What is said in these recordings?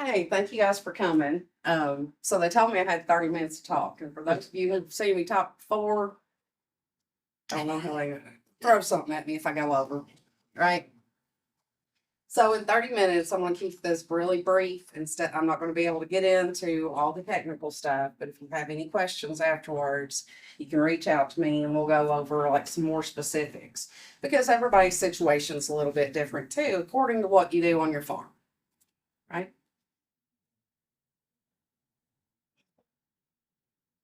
Hey, thank you guys for coming. So they told me I had 30 minutes to talk. And for those of you who've seen me talk before, I don't know how they throw something at me if I go over, right? So in 30 minutes, I'm going to keep this really brief. Instead, I'm not going to be able to get into all the technical stuff, but if you have any questions afterwards, you can reach out to me and we'll go over like some more specifics because everybody's situation is a little bit different too, according to what you do on your farm, right?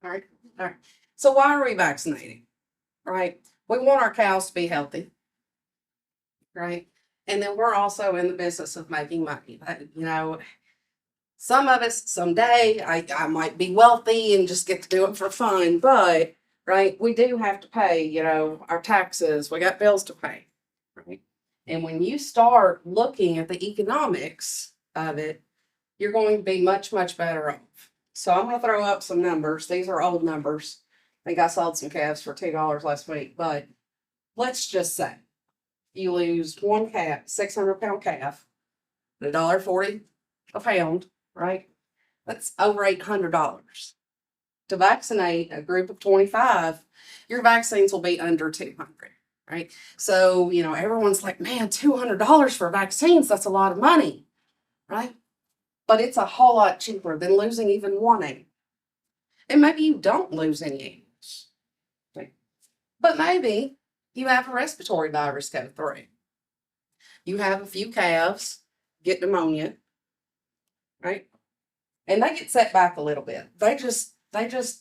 All right. All right. So why are we vaccinating? Right. We want our cows to be healthy. Right. And then we're also in the business of making money. Some of us someday I might be wealthy and just get to do it for fun, but right, we do have to pay, our taxes. We got bills to pay. Right. And when you start looking at the economics of it, you're going to be much, much better off. So I'm going to throw up some numbers. These are old numbers. I think I sold some calves for $2 last week, but let's just say you lose one calf, 600-pound calf, at $1.40 a pound, right? That's over $800. To vaccinate a group of 25, your vaccines will be under 200, right? So, everyone's like, man, $200 for vaccines, that's a lot of money, right? But it's a whole lot cheaper than losing even one egg. And maybe you don't lose any eggs, right? But maybe you have a respiratory virus go through. You have a few calves get pneumonia, right? And they get set back a little bit. They just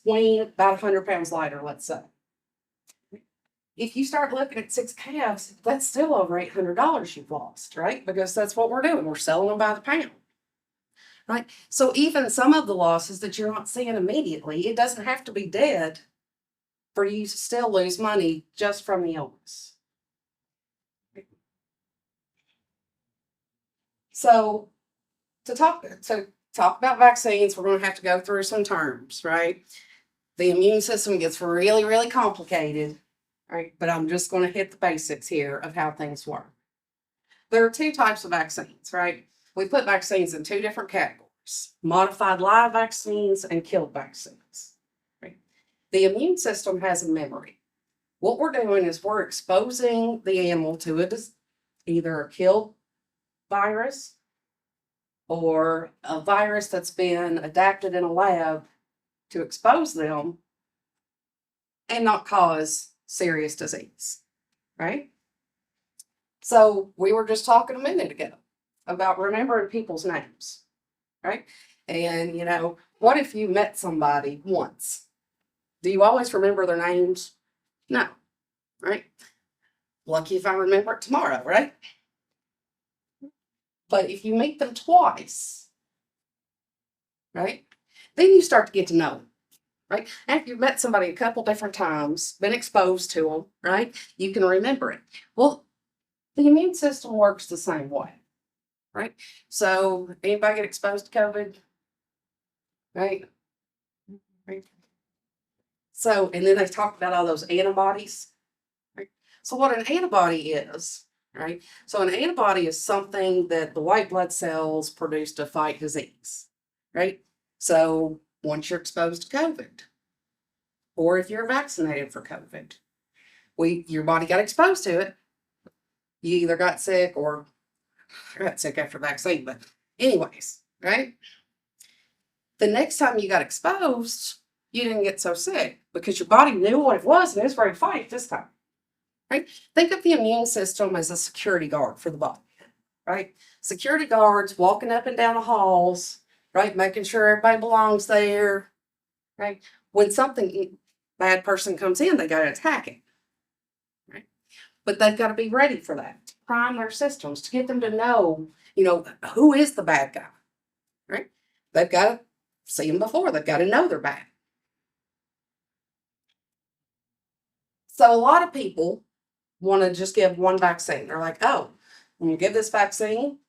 wean about 100 pounds lighter, let's say. If you start looking at 6 calves, that's still over $800 you've lost, right? Because that's what we're doing. We're selling them by the pound. Right. So even some of the losses that you're not seeing immediately, it doesn't have to be dead for you to still lose money just from the illness. So to talk about vaccines, we're going to have to go through some terms, right? The immune system gets really, really complicated, right? But I'm just going to hit the basics here of how things work. There are 2 types of vaccines, right? We put vaccines in 2 different categories: modified live vaccines and killed vaccines. Right? The immune system has a memory. What we're doing is we're exposing the animal to either a killed virus or a virus that's been adapted in a lab to expose them and not cause serious disease, right? So we were just talking a minute ago about remembering people's names, right? And, what if you met somebody once? Do you always remember their names? No, right? Lucky if I remember it tomorrow, right? But if you meet them twice, right, then you start to get to know them, right? After you've met somebody a couple different times, been exposed to them, right, you can remember it. Well, the immune system works the same way, right? So anybody get exposed to COVID, right? Right. So, and then they talk about all those antibodies, right? So what an antibody is, right? So an antibody is something that the white blood cells produce to fight disease, right? So once you're exposed to COVID, or if you're vaccinated for COVID, your body got exposed to it. You either got sick or got sick after vaccine, but anyways, right? The next time you got exposed, you didn't get so sick because your body knew what it was and it was ready to fight this time, right? Think of the immune system as a security guard for the body, right? Security guards walking up and down the halls, right? Making sure everybody belongs there, right? When something bad person comes in, they got to attack it, right? But they've got to be ready for that, to prime their systems, to get them to know, who is the bad guy, right? They've got to see them before. They've got to know they're bad. So a lot of people want to just give one vaccine. They're like, oh, when you give this vaccine,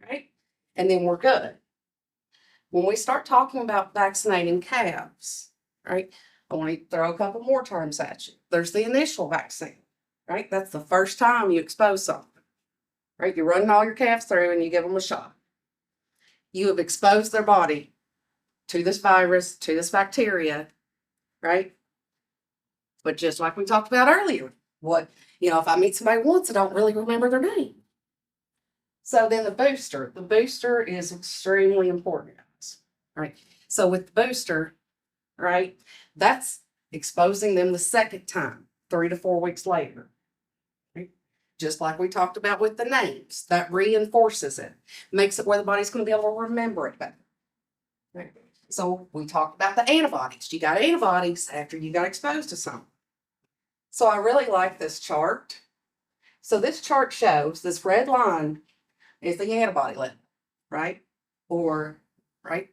right, and then we're good. When we start talking about vaccinating calves, right, I want to throw a couple more terms at you. There's the initial vaccine, right? That's the first time you expose something, right? You're running all your calves through and you give them a shot. you have exposed their body to this virus, to this bacteria, right? But just like we talked about earlier, if I meet somebody once, I don't really remember their name. So then the booster is extremely important, guys, right? So with the booster, right, that's exposing them the second time, 3 to 4 weeks later. Right? Just like we talked about with the names, that reinforces it, makes it where the body's going to be able to remember it better. Right? So we talked about the antibodies. You got antibodies after you got exposed to something. So I really like this chart. So this chart shows this red line is the antibody level, right?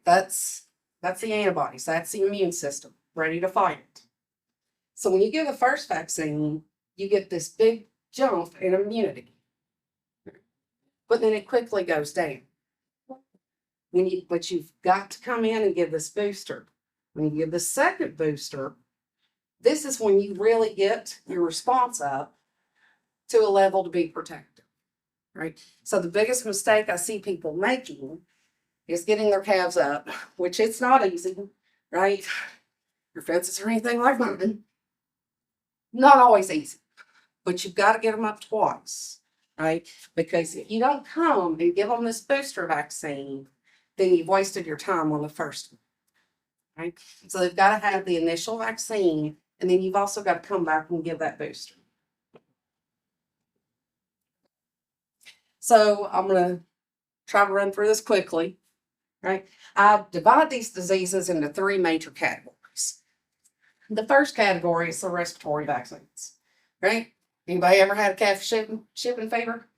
That's the antibodies. That's the immune system ready to fight it. So when you give the first vaccine, you get this big jump in immunity. But then it quickly goes down. But you've got to come in and give this booster. When you give the second booster, this is when you really get your response up to a level to be protected, right? So the biggest mistake I see people making is getting their calves up, which it's not easy, right? Your fences or anything like mine, not always easy, but you've got to get them up twice, right? Because if you don't come and give them this booster vaccine, then you've wasted your time on the first one, right? So they've got to have the initial vaccine, and then you've also got to come back and give that booster. So I'm going to try to run through this quickly, right? I divide these diseases into 3 major categories. The first category is the respiratory vaccines, right? Anybody ever had a calf shipping fever?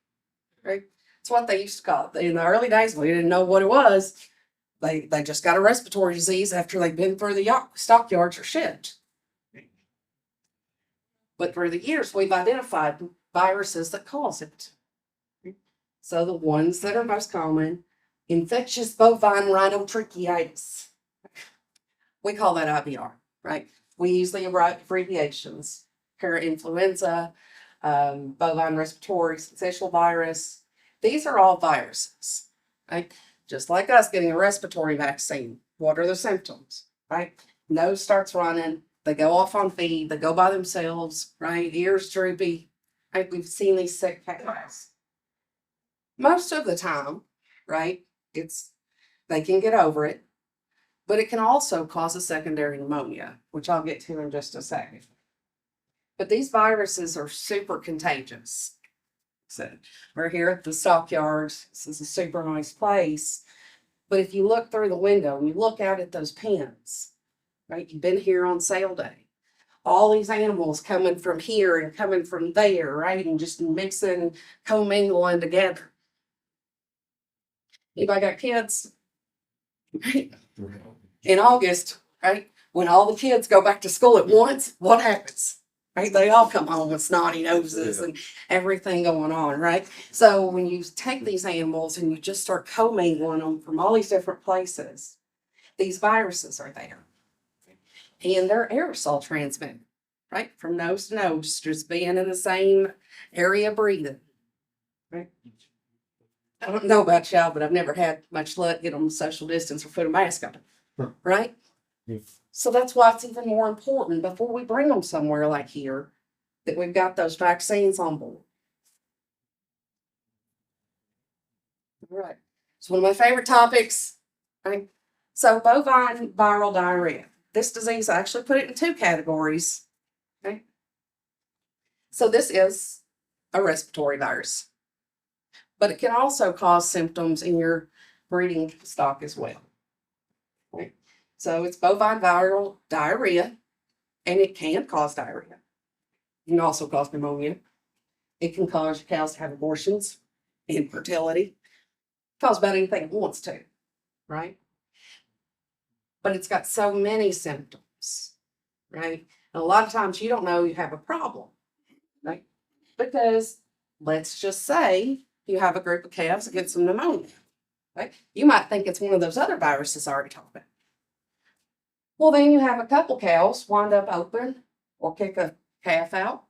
Right? It's what they used to call it. In the early days, we didn't know what it was. They just got a respiratory disease after they've been through the stockyards or shipped. But through the years, we've identified viruses that cause it. So the ones that are most common, infectious bovine rhinotracheitis. We call that IBR, right? We usually write abbreviations. Parainfluenza, bovine respiratory syncytial virus. These are all viruses, right? Just like us getting a respiratory vaccine. What are the symptoms, right? Nose starts running. They go off on feed. They go by themselves, right? Ears droopy. Right? We've seen these sick cats. Most of the time, right, they can get over it, but it can also cause a secondary pneumonia, which I'll get to in just a second. But these viruses are super contagious. So we're here at the stockyards. This is a super nice place. But if you look through the window and you look out at those pens, right, you've been here on sale day. All these animals coming from here and coming from there, right, and just mixing, commingling together. Anybody got kids? Right? In August, right, when all the kids go back to school at once, what happens? Right? They all come home with snotty noses and everything going on, right? So when you take these animals and you just start commingling them from all these different places, these viruses are there. And they're aerosol transmitted, right? From nose to nose, just being in the same area breathing, right? I don't know about y'all, but I've never had much luck getting them social distance or put a mask on, right? So that's why it's even more important before we bring them somewhere like here that we've got those vaccines on board. All right. It's one of my favorite topics. Right? So bovine viral diarrhea. This disease, I actually put it in 2 categories. Okay. So this is a respiratory virus, but it can also cause symptoms in your breeding stock as well. Okay. So it's bovine viral diarrhea, and it can cause diarrhea. It can also cause pneumonia. It can cause your cows to have abortions, infertility, cause about anything it wants to, right? But it's got so many symptoms, right? And a lot of times you don't know you have a problem, right? Because let's just say you have a group of calves that get some pneumonia, right? You might think it's one of those other viruses I already talked about. Well, then you have a couple cows wind up open or kick a calf out,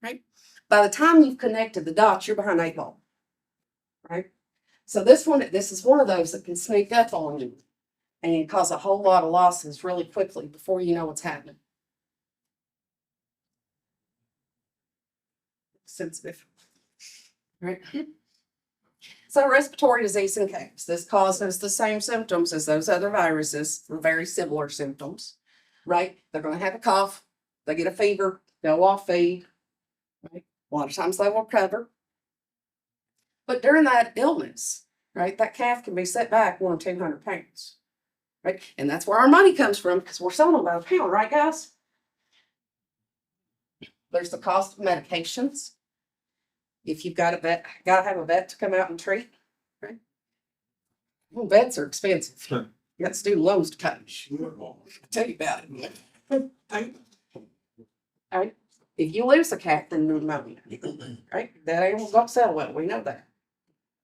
right? By the time you've connected the dots, you're behind 8 ball, right? So this is one of those that can sneak up on you and cause a whole lot of losses really quickly before you know what's happening. Sensitive. Right. So respiratory disease in cats. This causes the same symptoms as those other viruses, very similar symptoms, right? They're going to have a cough, they get a fever, they'll off feed, right? A lot of times they will recover. But during that illness, right, that calf can be set back 1 or 200 pounds, right? And that's where our money comes from because we're selling them by the pound, right, guys? There's the cost of medications. If you've got a vet, got to have a vet to come out and treat, right? Well, vets are expensive. Sure. You got student loans to pay. I'll tell you about it. Right? If you lose a cat, then pneumonia, right? That animal don't sell well. We know that.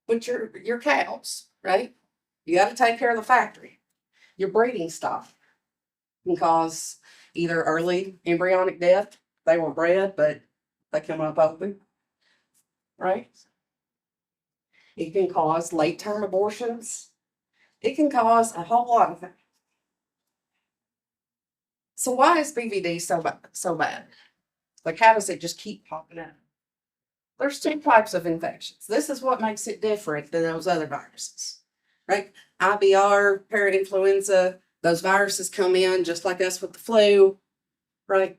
But your cows, right? You got to take care of the factory. Your breeding stock can cause either early embryonic death. They were bred, but they come up open, right? It can cause late-term abortions. It can cause a whole lot of things. So why is BVD so bad? Like, how does it just keep popping up? There's 2 types of infections. This is what makes it different than those other viruses, right? IBR, parainfluenza, those viruses come in just like us with the flu, right?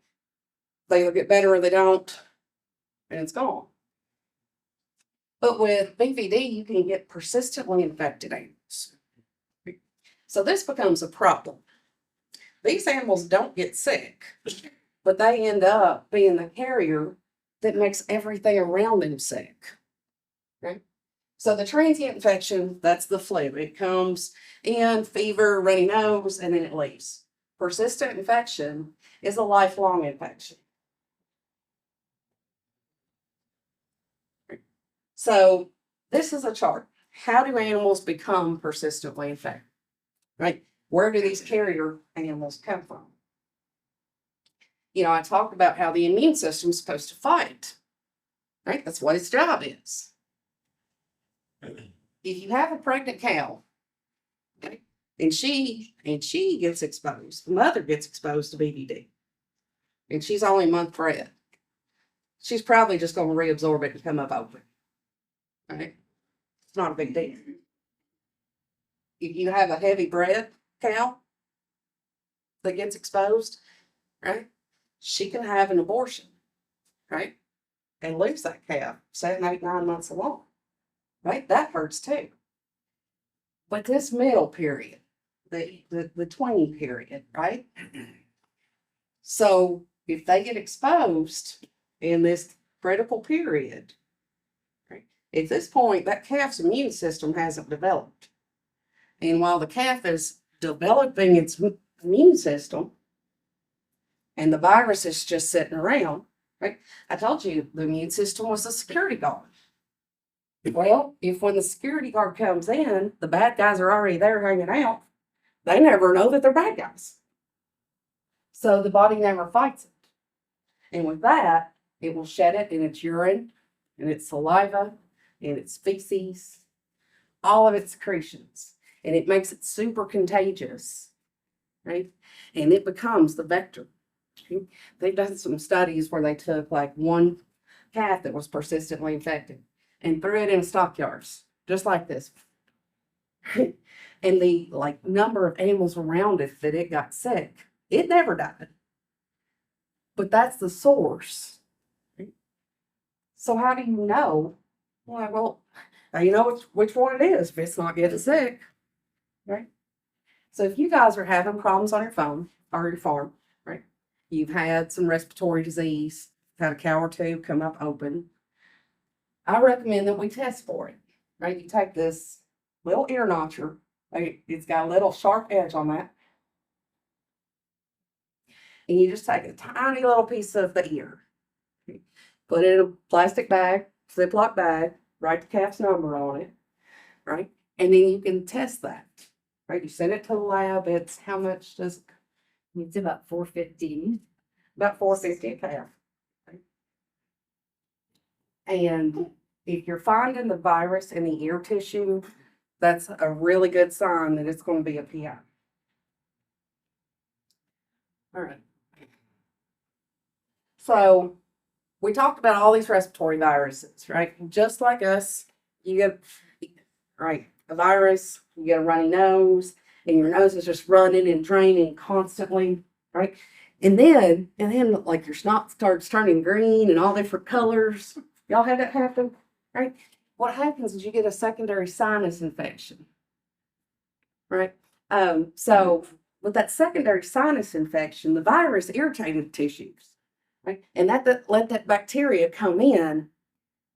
They either get better or they don't, and it's gone. But with BVD, you can get persistently infected animals. So this becomes a problem. These animals don't get sick, but they end up being the carrier that makes everything around them sick. Right? So the transient infection, that's the flu. It comes in, fever, runny nose, and then it leaves. Persistent infection is a lifelong infection. So this is a chart. How do animals become persistently infected? Right? Where do these carrier animals come from? You know, I talked about how the immune system is supposed to fight, right? That's what its job is. If you have a pregnant cow, okay, and she gets exposed, the mother gets exposed to BVD, and she's only a month bred, she's probably just going to reabsorb it and come up open, right? It's not a big deal. If you have a heavy bred cow that gets exposed, right, she can have an abortion, right, and lose that calf 7, 8, 9 months along, right? That hurts too. But this middle period, the tween period, right? So if they get exposed in this critical period, right, at this point, that calf's immune system hasn't developed. And while the calf is developing its immune system, and the virus is just sitting around, right? I told you the immune system was a security guard. Well, if when the security guard comes in, the bad guys are already there hanging out, they never know that they're bad guys. So the body never fights it. And with that, it will shed it in its urine, in its saliva, in its feces, all of its secretions. And it makes it super contagious, right? And it becomes the vector. They've done some studies where they took like one calf that was persistently infected and threw it in stockyards, just like this. And the like number of animals around it that it got sick, it never died. But that's the source. So how do you know? Well, you know which one it is if it's not getting sick, right? So if you guys are having problems on your phone or your farm, right? You've had some respiratory disease, had a cow or 2 come up open. I recommend that we test for it, right? You take this little ear notcher, it's got a little sharp edge on that, and you just take a tiny little piece of the ear, put it in a plastic bag, Ziploc bag, write the calf's number on it, right? And then you can test that, right? You send it to the lab. It's how much does it? It's about $4.50. About $4.50 a calf. Right? And if you're finding the virus in the ear tissue, that's a really good sign that it's going to be a PI. All right. So we talked about all these respiratory viruses, right? Just like us, you get, right, a virus, you get a runny nose, and your nose is just running and draining constantly, right? And then like your snot starts turning green and all different colors. Y'all have that happen, right? What happens is you get a secondary sinus infection, right? So with that secondary sinus infection, the virus irritated tissues, right? And that let that bacteria come in,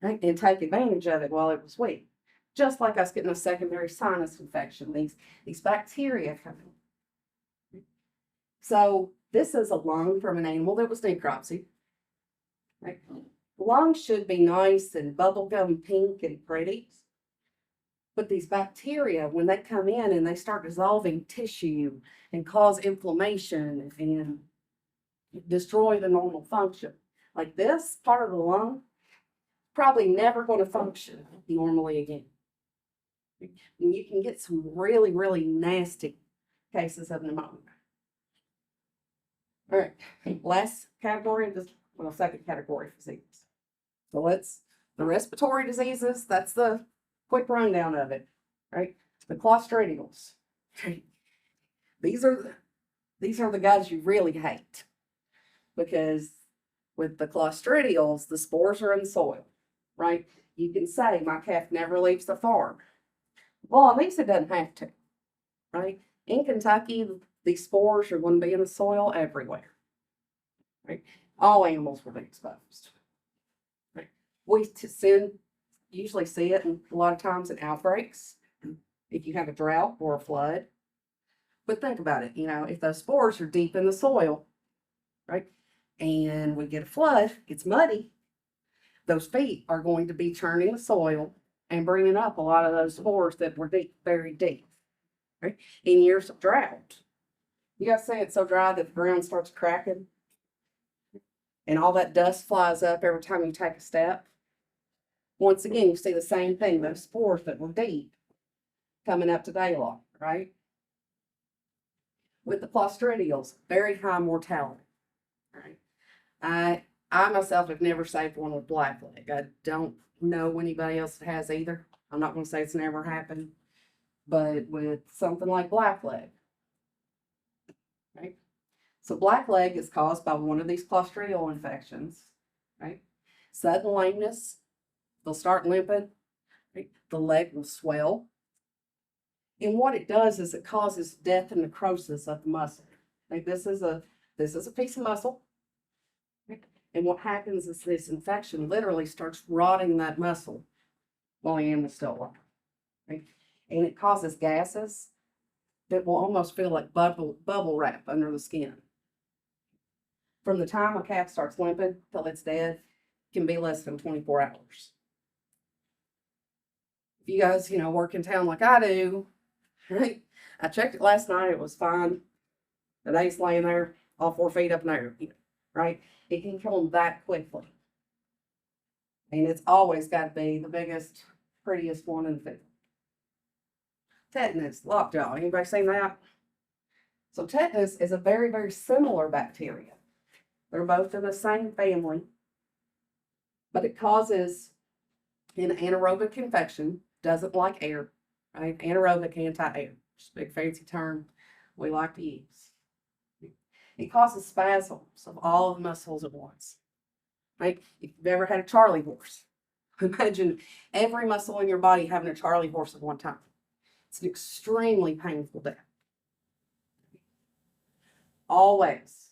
right, and take advantage of it while it was weak. Just like us getting a secondary sinus infection, these bacteria come in. So this is a lung from an animal that was necropsied. Right? Lungs should be nice and bubblegum pink and pretty. But these bacteria, when they come in and they start dissolving tissue and cause inflammation and destroy the normal function, like this part of the lung, probably never going to function normally again. And you can get some really, really nasty cases of pneumonia. All right, last category, second category of disease. So the respiratory diseases, that's the quick rundown of it, right? The clostridials, right? These are the guys you really hate, because with the clostridials, the spores are in the soil, right? You can say my calf never leaves the farm. Well, at least it doesn't have to, right? In Kentucky, these spores are going to be in the soil everywhere, right? All animals will be exposed, right? We usually see it a lot of times in outbreaks, if you have a drought or a flood. But think about it, if those spores are deep in the soil, right, and we get a flood, it's muddy, those feet are going to be churning the soil and bringing up a lot of those spores that were deep, very deep, right? In years of drought, you guys say it's so dry that the ground starts cracking and all that dust flies up every time you take a step. Once again, you see the same thing, those spores that were deep coming up to daylight, right? With the clostridials, very high mortality, right? I myself have never saved one with blackleg. I don't know anybody else that has either. I'm not going to say it's never happened, but with something like blackleg, right? So blackleg is caused by one of these clostridial infections, right? Sudden lameness, they'll start limping, right? The leg will swell. And what it does is it causes death and necrosis of the muscle. Like this is a piece of muscle. Right? And what happens is this infection literally starts rotting that muscle while the animal's still alive. Right? And it causes gases that will almost feel like bubble wrap under the skin. From the time a calf starts limping till it's dead, can be less than 24 hours. If you guys, work in town like I do, right? I checked it last night, it was fine. The day's laying there, all 4 feet up in the air, right? It can kill them that quickly. And it's always got to be the biggest, prettiest one in the field. Tetanus, lockjaw, anybody seen that? So tetanus is a very, very similar bacteria. They're both in the same family, but it causes an anaerobic infection, doesn't like air, right? Anaerobic, anti-air, just a big fancy term we like to use. It causes spasms of all the muscles at once, right? If you've ever had a Charlie horse, imagine every muscle in your body having a Charlie horse at one time. It's an extremely painful death. Always,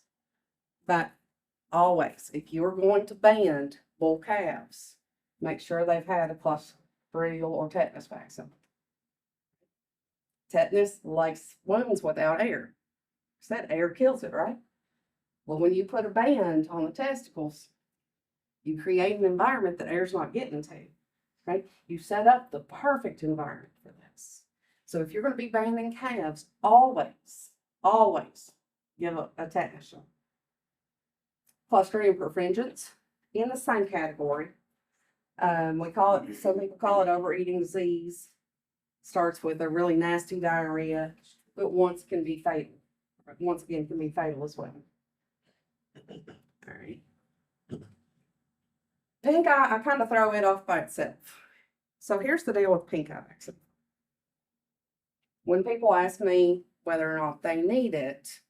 if you're going to band bull calves, make sure they've had a clostridial or tetanus vaccine. Tetanus likes wounds without air. That air kills it, right? Well, when you put a band on the testicles, you create an environment that air's not getting to, right? You set up the perfect environment for this. So if you're going to be banding calves, always give a tetanus shot. Clostridium perfringens, in the same category. Some people call it overeating disease. starts with a really nasty diarrhea, but once can be fatal. Once again, can be fatal as well. All right. Pink eye, I kind of throw it off by itself. So here's the deal with pink eye vaccine. When people ask me whether or not they need it,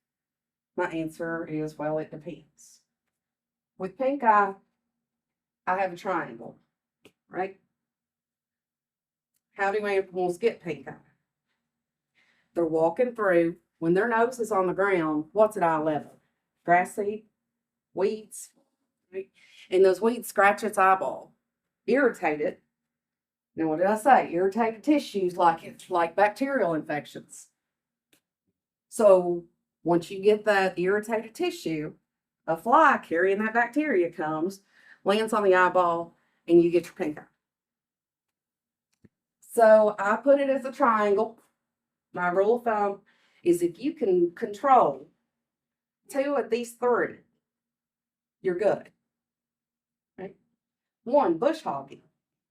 my answer is, well, it depends. With pink eye, I have a triangle, right? How do animals get pink eye? They're walking through, when their nose is on the ground, what's at eye level? Grass seed, weeds, right? And those weeds scratch its eyeball, irritate it. Now, what did I say? Irritated tissues like bacterial infections. So once you get that irritated tissue, a fly carrying that bacteria comes, lands on the eyeball, and you get your pink eye. So I put it as a triangle. My rule of thumb is if you can control 2 of these 3, you're good. Right? 1, bush hogging.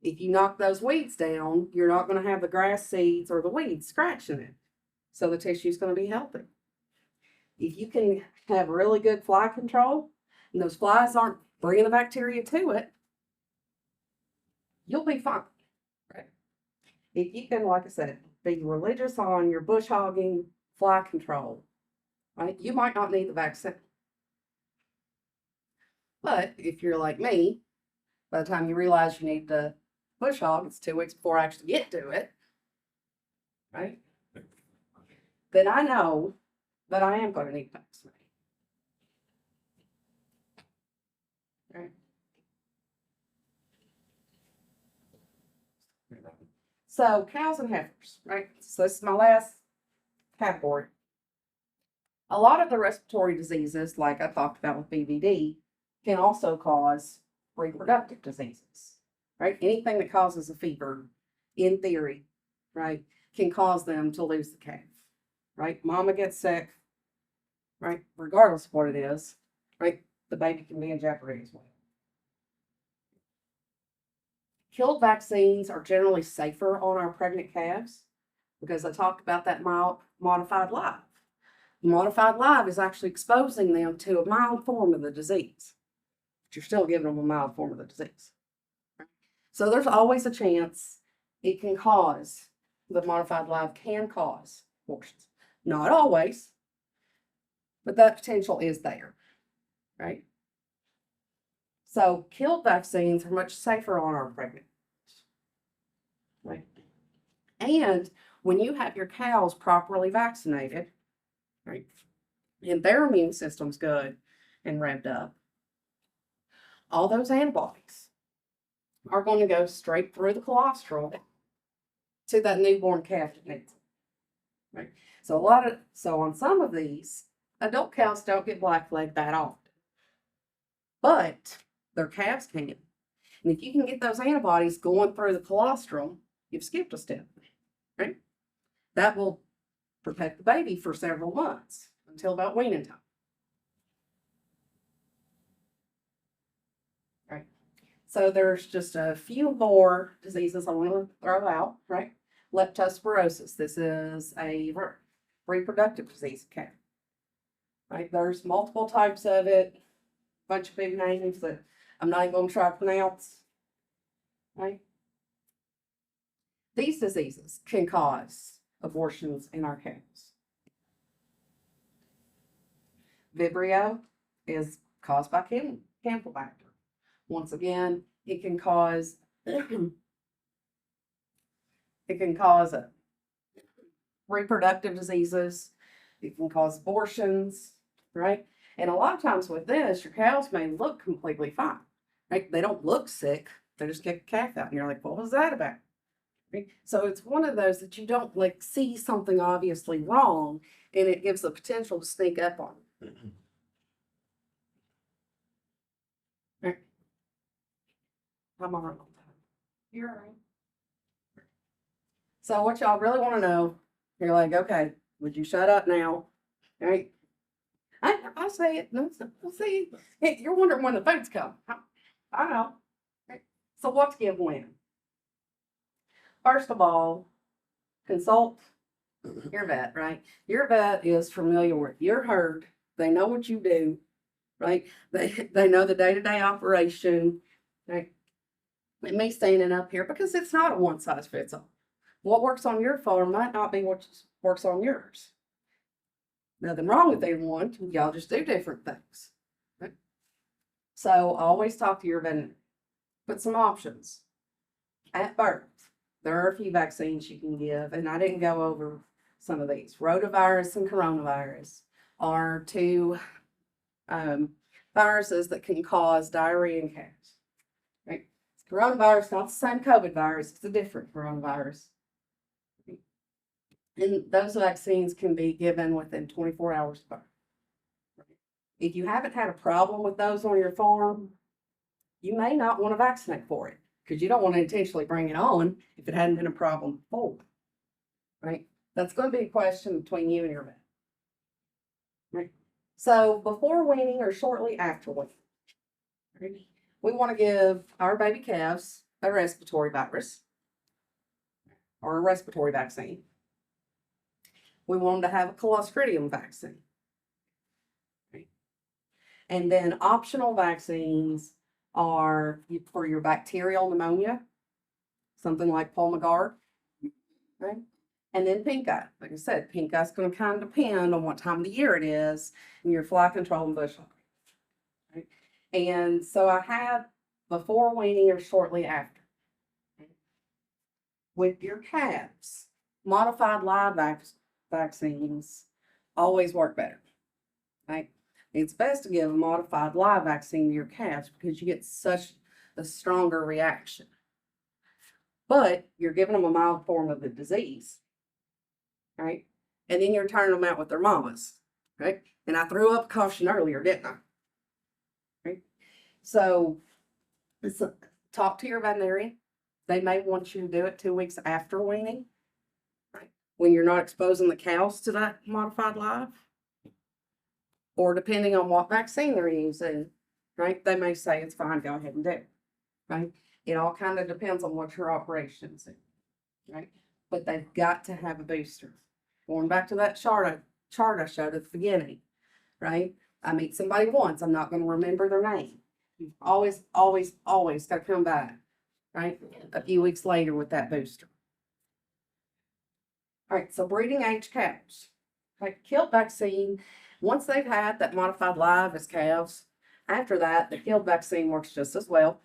If you knock those weeds down, you're not going to have the grass seeds or the weeds scratching it. So the tissue is going to be healthy. If you can have really good fly control, and those flies aren't bringing the bacteria to it, you'll be fine. Right? If you can, like I said, be religious on your bush hogging, fly control, right? You might not need the vaccine. But if you're like me, by the time you realize you need the bush hog, it's 2 weeks before I actually get to it, right? Then I know that I am going to need vaccination. Right? So cows and heifers, right? So this is my last category. A lot of the respiratory diseases, like I talked about with BVD, can also cause reproductive diseases, right? Anything that causes a fever, in theory, right, can cause them to lose the calf, right? Mama gets sick, right? Regardless of what it is, right? The baby can be in jeopardy as well. Killed vaccines are generally safer on our pregnant calves because I talked about that modified live. Modified live is actually exposing them to a mild form of the disease, but you're still giving them a mild form of the disease. So there's always a chance it can cause, the modified live can cause abortions. Not always, but that potential is there, right? So killed vaccines are much safer on our pregnant, right? And when you have your cows properly vaccinated, right, and their immune system's good and revved up, all those antibodies are going to go straight through the colostrum to that newborn calf that needs it, right? So on some of these, adult cows don't get blackleg that often, but their calves can. And if you can get those antibodies going through the colostrum, you've skipped a step, right? That will protect the baby for several months until about weaning time. Right? So there's just a few more diseases I want to throw out, right? Leptospirosis. This is a reproductive disease of cattle. Right? There's multiple types of it, a bunch of big names that I'm not even going to try to pronounce. Right? These diseases can cause abortions in our cows. Vibrio is caused by Campylobacter. Once again, it can cause reproductive diseases. It can cause abortions, right? And a lot of times with this, your cows may look completely fine, right? They don't look sick. They just kick a calf out, and you're like, what was that about? Right? So it's one of those that you don't like see something obviously wrong, and it gives the potential to sneak up on you. Right? I'm all right on time. You're all right. So what y'all really want to know, you're like, okay, would you shut up now? All right? I say it. No, we'll see. Hey, you're wondering when the votes come. I know. Okay. So what to give when? First of all, consult your vet, right? Your vet is familiar with your herd. They know what you do, right? They know the day-to-day operation, right? And me standing up here because it's not a one size fits all. What works on your farm might not be what works on yours. Nothing wrong with either one. Y'all just do different things. Right? So always talk to your veterinarian. Put some options. At birth, there are a few vaccines you can give, and I didn't go over some of these. Rotavirus and coronavirus are two viruses that can cause diarrhea in cows. Right? Coronavirus, not the same COVID virus, it's a different coronavirus. And those vaccines can be given within 24 hours of birth. If you haven't had a problem with those on your farm, you may not want to vaccinate for it because you don't want to intentionally bring it on if it hadn't been a problem before. Right? That's going to be a question between you and your vet. Right? So before weaning or shortly after weaning, right, we want to give our baby calves a respiratory virus or a respiratory vaccine. We want them to have a Clostridium vaccine. Right? And then optional vaccines are for your bacterial pneumonia, something like Pulmogard, right? And then pink eye. Like I said, pink eye is going to kind of depend on what time of the year it is and your fly control and bush hog. Right? And so I have before weaning or shortly after. With your calves, modified live vaccines always work better. Right? It's best to give a modified live vaccine to your calves because you get such a stronger reaction. But you're giving them a mild form of the disease, right? And then you're turning them out with their mamas, right? And I threw up caution earlier, didn't I? Right? So talk to your veterinarian. They may want you to do it 2 weeks after weaning, right? When you're not exposing the cows to that modified live. Or depending on what vaccine they're using, right? They may say it's fine, go ahead and do it, right? It all kind of depends on what your operation's in, right? But they've got to have a booster. Going back to that chart I showed at the beginning, right? I meet somebody once, I'm not going to remember their name. You've always got to come back, right? A few weeks later with that booster. All right, so breeding age cows. Like killed vaccine, once they've had that modified live as calves, after that, the killed vaccine works just as well.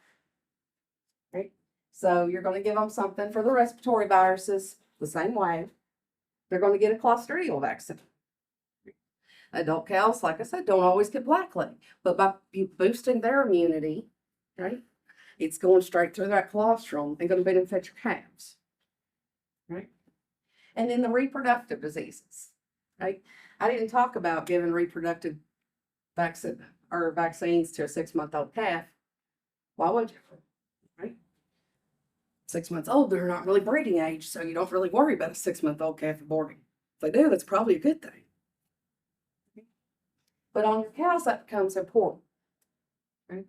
Right? So you're going to give them something for the respiratory viruses the same way. They're going to get a Clostridial vaccine. Adult cows, like I said, don't always get blackleg, but by boosting their immunity, right, it's going straight through that colostrum and going to benefit your calves. Right? And then the reproductive diseases. Right? I didn't talk about giving reproductive vaccines to a 6-month-old calf. Why would you? Right? 6 months old, they're not really breeding age, so you don't really worry about a 6-month-old calf aborting. If they do, that's probably a good thing. But on your cows, that becomes important. Right?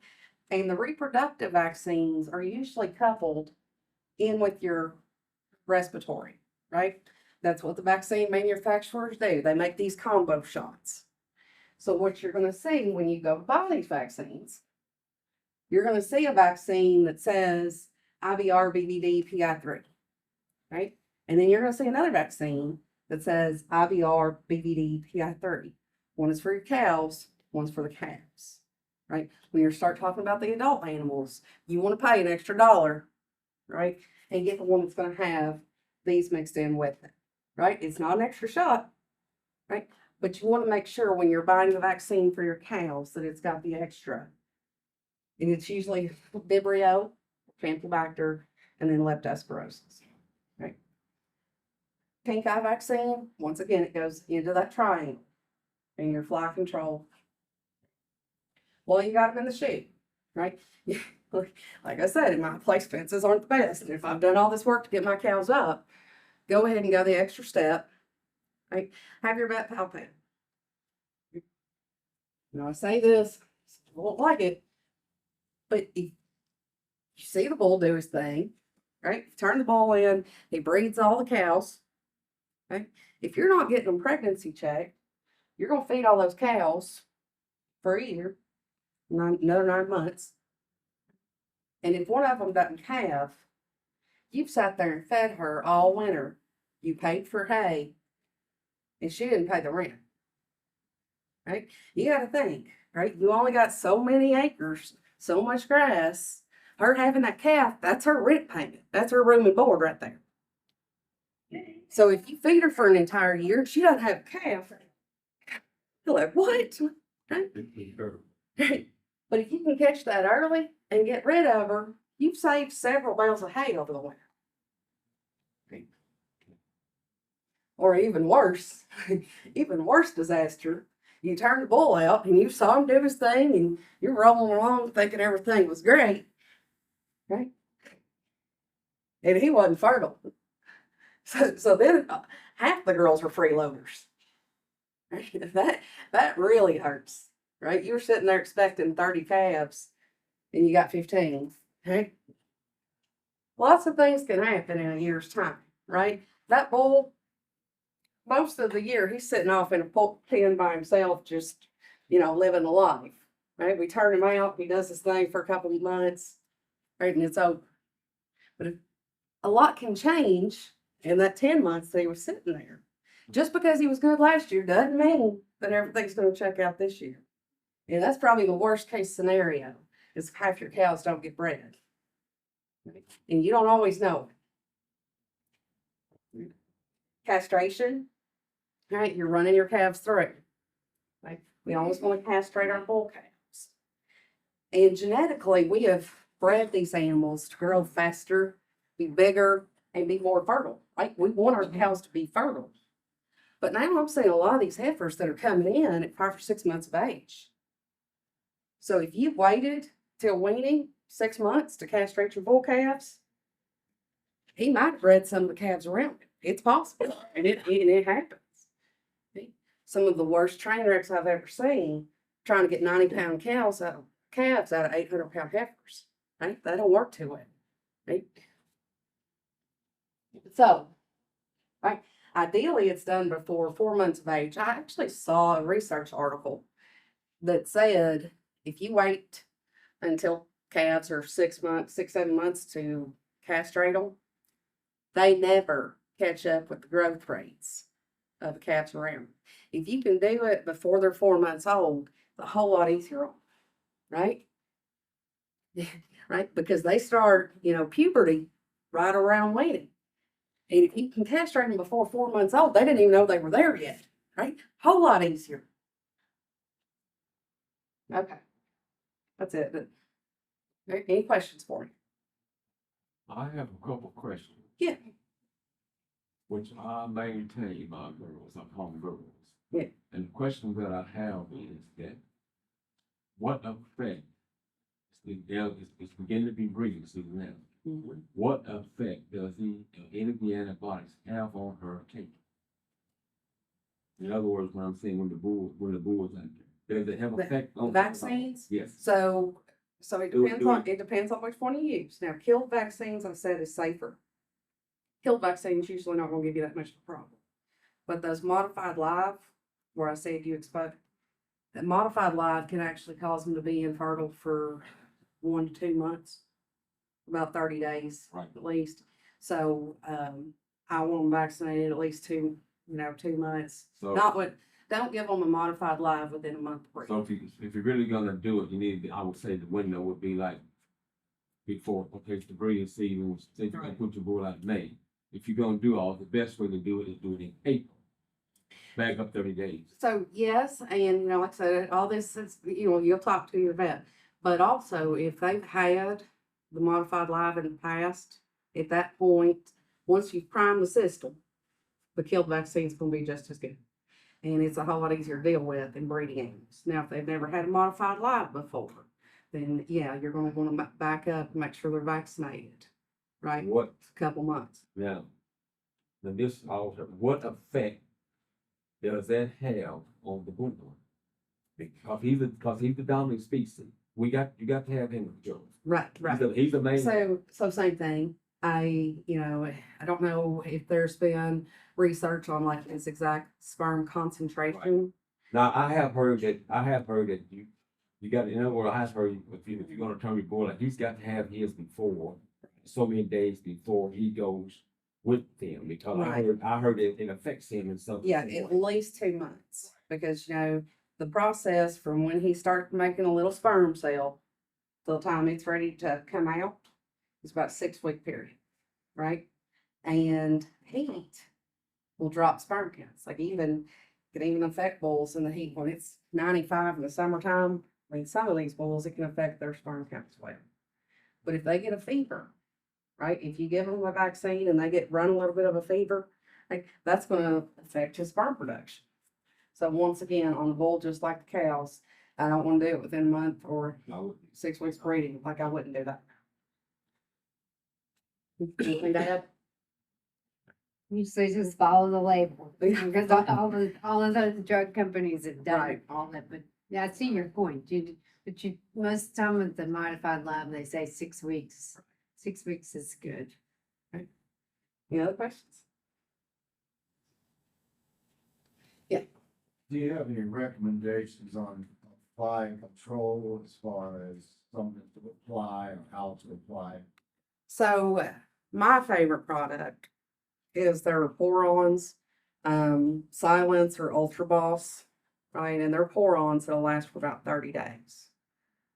And the reproductive vaccines are usually coupled in with your respiratory, right? That's what the vaccine manufacturers do. They make these combo shots. So what you're going to see when you go buy these vaccines, you're going to see a vaccine that says IVR, BVD, PI3, right? And then you're going to see another vaccine that says IVR, BVD, PI3. One is for your cows, one's for the calves, right? When you start talking about the adult animals, you want to pay an extra $1, right? And get the one that's going to have these mixed in with it. Right? It's not an extra shot, right? But you want to make sure when you're buying the vaccine for your cows that it's got the extra. And it's usually Vibrio, Campylobacter, and then Leptospirosis, right? Pink eye vaccine, once again, it goes into that triangle in your fly control. Well, you got them in the chute, right? Like I said, my place fences aren't the best. And if I've done all this work to get my cows up, go ahead and go the extra step, right? Have your vet palpate. You know, I say this, you won't like it, but if you see the bull do his thing, right? Turn the bull in, he breeds all the cows, right? If you're not getting them pregnancy checked, you're gonna feed all those cows for a year, another 9 months. And if one of them doesn't calve, you've sat there and fed her all winter. You paid for hay, and she didn't pay the rent. Right? You got to think, right? You only got so many acres, so much grass. Her having that calf, that's her rent payment. That's her room and board right there. So if you feed her for an entire year, she doesn't have a calf. You're like, what? Right? But if you can catch that early and get rid of her, you've saved several bales of hay over the winter. Or even worse disaster. You turn the bull out and you saw him do his thing and you're rolling along thinking everything was great, right? And he wasn't fertile. So then half the girls were freeloaders. That really hurts, right? You're sitting there expecting 30 calves and you got 15, right? Lots of things can happen in a year's time, right? That bull, most of the year, he's sitting off in a pen by himself, just, living a life, right? We turn him out, he does his thing for a couple of months, right? And it's over. But a lot can change in that 10 months that he was sitting there. Just because he was good last year doesn't mean that everything's going to check out this year. And that's probably the worst case scenario, is half your cows don't get bred. Right? And you don't always know it. Castration. Right, you're running your calves through. Right? We always want to castrate our bull calves. And genetically, we have bred these animals to grow faster, be bigger, and be more fertile. Right? We want our cows to be fertile. But now I'm seeing a lot of these heifers that are coming in at 5 or 6 months of age. So if you waited till weaning 6 months to castrate your bull calves, he might have bred some of the calves around it. It's possible, and it happens. Some of the worst train wrecks I've ever seen, trying to get 90-pound calves out of 800-pound heifers. Right? They don't work too well. Right? So, right, ideally it's done before 4 months of age. I actually saw a research article that said if you wait until calves are 6 months, 7 months to castrate them, they never catch up with the growth rates of the calves around. If you can do it before they're 4 months old, it's a whole lot easier on them, right? Right? Because they start, puberty right around weaning. And if you can castrate them before 4 months old, they didn't even know they were there yet, right? Whole lot easier. Okay. That's it. Any questions for me? I have a couple questions. Yeah. Which I maintain my girls, I call them girls. Yeah. And the question that I have is that what effect it's beginning to be breeding season now. Mm-hmm. What effect does any of the antibiotics have on her take? In other words, when I'm saying when the bull is out there, does it have effect on vaccines? Yes. So it depends on which one you use. Now, killed vaccines, I said, is safer. Killed vaccines usually not going to give you that much of a problem. But those modified live, where I said you expect that modified live can actually cause them to be infertile for 1 to 2 months, about 30 days Right. at least. So I want them vaccinated at least 2 months. So Don't give them a modified live within a month of breeding. So if you're really gonna do it, you need, I would say the window would be like before, okay, the breeding season, say you can put your bull out in May. If you're gonna do all, the best way to do it is do it in April. Back up 30 days. So yes, and like I said, all this is, you'll talk to your vet. But also if they've had the modified live in the past, at that point, once you've primed the system, the killed vaccine is gonna be just as good. And it's a whole lot easier to deal with in breeding animals. Now, if they've never had a modified live before, then yeah, you're going to want to back up and make sure they're vaccinated, right? What A couple months. now? This also, what effect does that have on the bull? Because he's the dominant species. You got to have him, Joe. Right. He's the main. So same thing. I don't know if there's been research on like its exact sperm concentration. Now, I have heard that you got, in other words, I have heard, if you're gonna turn your boy, like, he's got to have his before, so many days before he goes with them, because Right. I heard it affects him in some. Yeah, way. at least 2 months, because the process from when he starts making a little sperm cell till the time it's ready to come out is about 6 week period, right? And heat will drop sperm counts. Like can even affect bulls in the heat when it's 95 in the summertime. I mean, some of these bulls it can affect their sperm count as well. But if they get a fever, right? If you give them a vaccine and they run a little bit of a fever, like that's going to affect his sperm production. So once again, on the bull, just like the cows, I don't want to do it within a month or I would- 6 weeks breeding. Like I wouldn't do that. Anything to add? You say just follow the label, because all of those drug companies have done Right. all that, but yeah, I see your point. Most time with the modified lab, they say 6 weeks. 6 weeks is good. Any other questions? Do you have any recommendations on fly control as far as something to apply or how to apply? So my favorite product is their pour-ons, Silence or Ultra Boss, right? And they're pour-ons that'll last for about 30 days.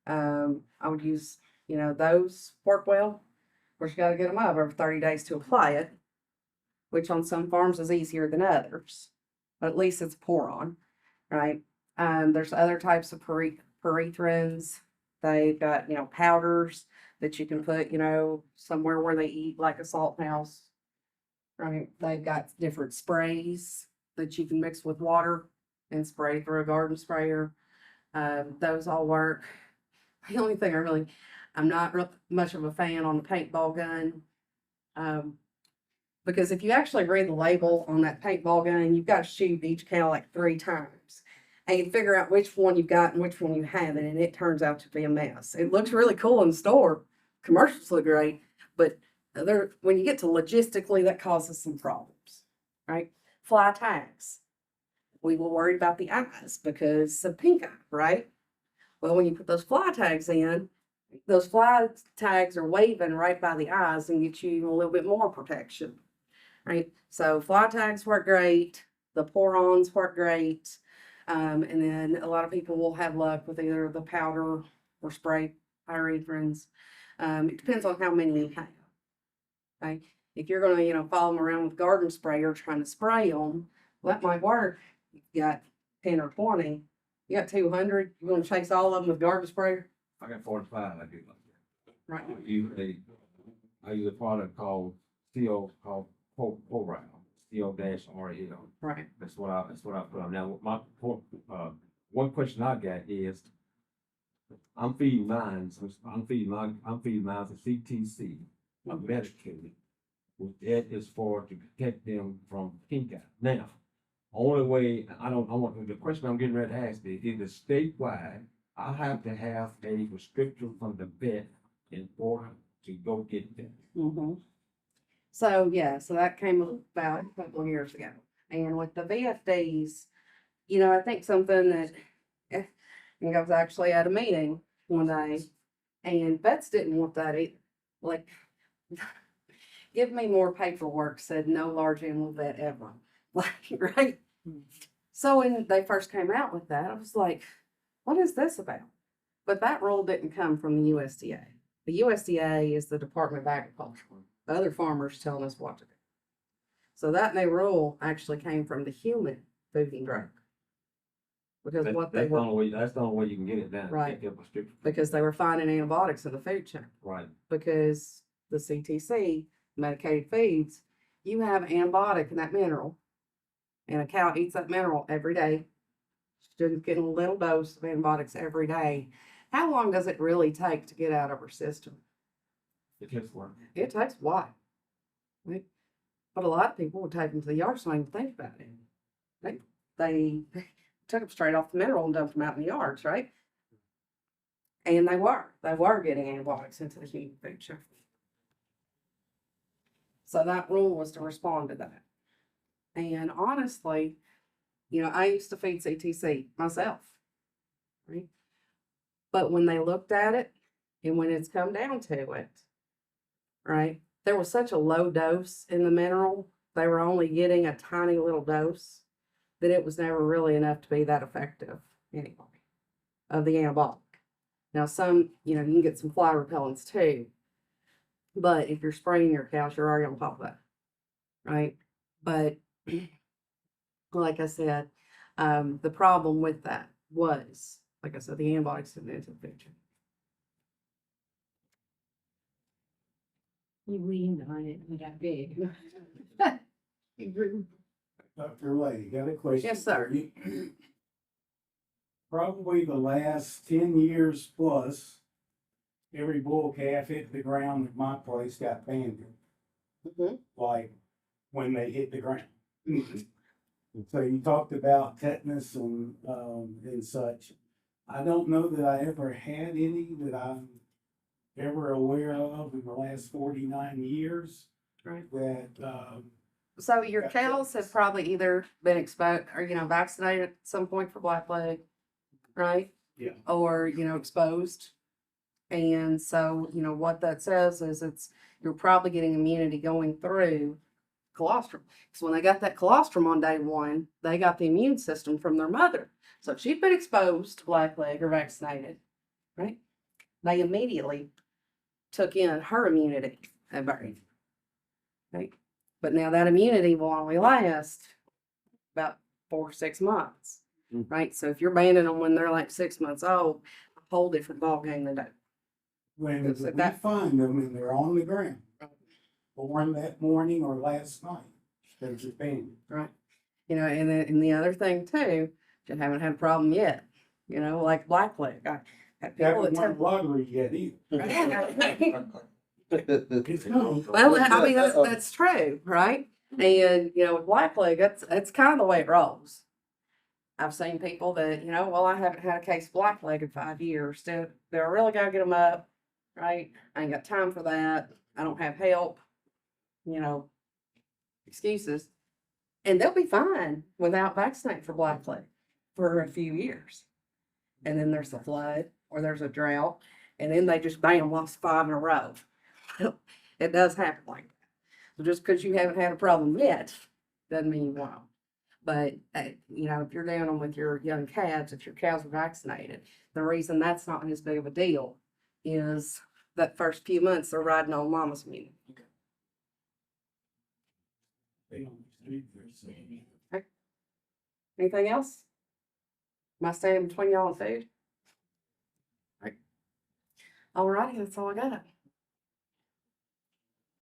I would use, those work well. Of course, you gotta get them up every 30 days to apply it, which on some farms is easier than others. But at least it's a pour-on, right? There's other types of perethrins. They've got, powders that you can put, somewhere where they eat, like a salt house. Right? They've got different sprays that you can mix with water and spray through a garden sprayer. Those all work. The only thing I'm not much of a fan on the paintball gun. Because if you actually read the label on that paintball gun, you've got to shoot each cow like 3 times. And you figure out which one you've got and which one you haven't, and it turns out to be a mess. It looks really cool in the store. Commercials look great, but when you get to logistically, that causes some problems, right? Fly tags. We were worried about the eyes because of pink eye, right? Well, when you put those fly tags in, those fly tags are waving right by the eyes and get you a little bit more protection, right? So fly tags work great. The pour-ons work great. And then a lot of people will have luck with either the powder or spray pyrethrins. It depends on how many you have. Okay? If you're going to, follow them around with garden sprayer trying to spray them, well, that might work. You got 10 or 20. You got 200. You're going to chase all of them with garden sprayer? I got 45, I do like that. Right. I use a product called Poral, CO-RL. Right. That's what I put on. Now, one question I got is, I'm feeding mine to CTC, medicated. That is for to protect them from pink eye. Now, only way, the question I'm getting ready to ask is it statewide, I have to have a prescription from the vet in order to go get them. Mm-hmm. So that came about a couple of years ago. And with the VFDs, I think something that I think I was actually at a meeting one day, and vets didn't want that either. Like, give me more paperwork, said no large animal vet ever. Like, right? So when they first came out with that, I was like, what is this about? But that rule didn't come from the USDA. The USDA is the Department of Agriculture. The other farmers telling us what to do. So that new rule actually came from the Human Food and Drug. Because That's the only way you can get it done. Right. Get a prescription. because they were finding antibiotics in the food chain. Right. Because the CTC, medicated feeds, you have antibiotic in that mineral. And a cow eats that mineral every day. She's getting a little dose of antibiotics every day. How long does it really take to get out of her system? It takes work. It takes a while. Right? But a lot of people would take them to the yard so they can think about it. They took them straight off the mineral and dumped them out in the yards, right? And they were getting antibiotics into the human food chain. So that rule was to respond to that. And honestly, I used to feed CTC myself, right? But when they looked at it and when it's come down to it, right, there was such a low dose in the mineral, they were only getting a tiny little dose that it was never really enough to be that effective anyway of the antibiotic. Now, some, you can get some fly repellents too, but if you're spraying your cows, you're already on top of that, right? But like I said, the problem with that was, like I said, the antibiotics didn't enter the picture. You leaned on it and got big. Dr. Lay, got a question. Yes, sir. for you. Probably the last 10 years plus, every bull calf hit the ground at my place got banded, Mhm. like when they hit the ground. So you talked about tetanus and such. I don't know that I ever had any that I'm ever aware of in the last 49 years. Right. That, So your Yeah. cows have probably either been exposed or, vaccinated at some point for blackleg, right? Yeah. Or, exposed. And so, what that says is you're probably getting immunity going through colostrum. Because when they got that colostrum on day one, they got the immune system from their mother. So if she'd been exposed to blackleg or vaccinated, right? They immediately took in her immunity at birth, right? But now that immunity will only last about 4 or 6 months, Mm. right? So if you're banning them when they're like 6 months old, a whole different ballgame than that. when Is we it that- find them and they're on the ground, born that morning or last night, there's a banded. Right. And the other thing too, you haven't had a problem yet, like blackleg. I had people Haven't that won tell. the lottery yet either. It's coming. Well, I mean, that's true, right? And, with blackleg, that's kind of the way it rolls. I've seen people that, well, I haven't had a case of blackleg in 5 years. They're really gotta get them up, right? I ain't got time for that. I don't have help, excuses. And they'll be fine without vaccinating for blackleg for a few years. And then there's a flood or there's a drought, and then they just bam, lost 5 in a row. It does happen like that. So just because you haven't had a problem yet, doesn't mean you won't. But, if you're doing them with your young calves, if your cows are vaccinated, the reason that's not as big of a deal is that first few months they're riding on mama's immunity. They on the street, they're saying. Anything else? Am I staying between y'all and food? All righty, that's all I got.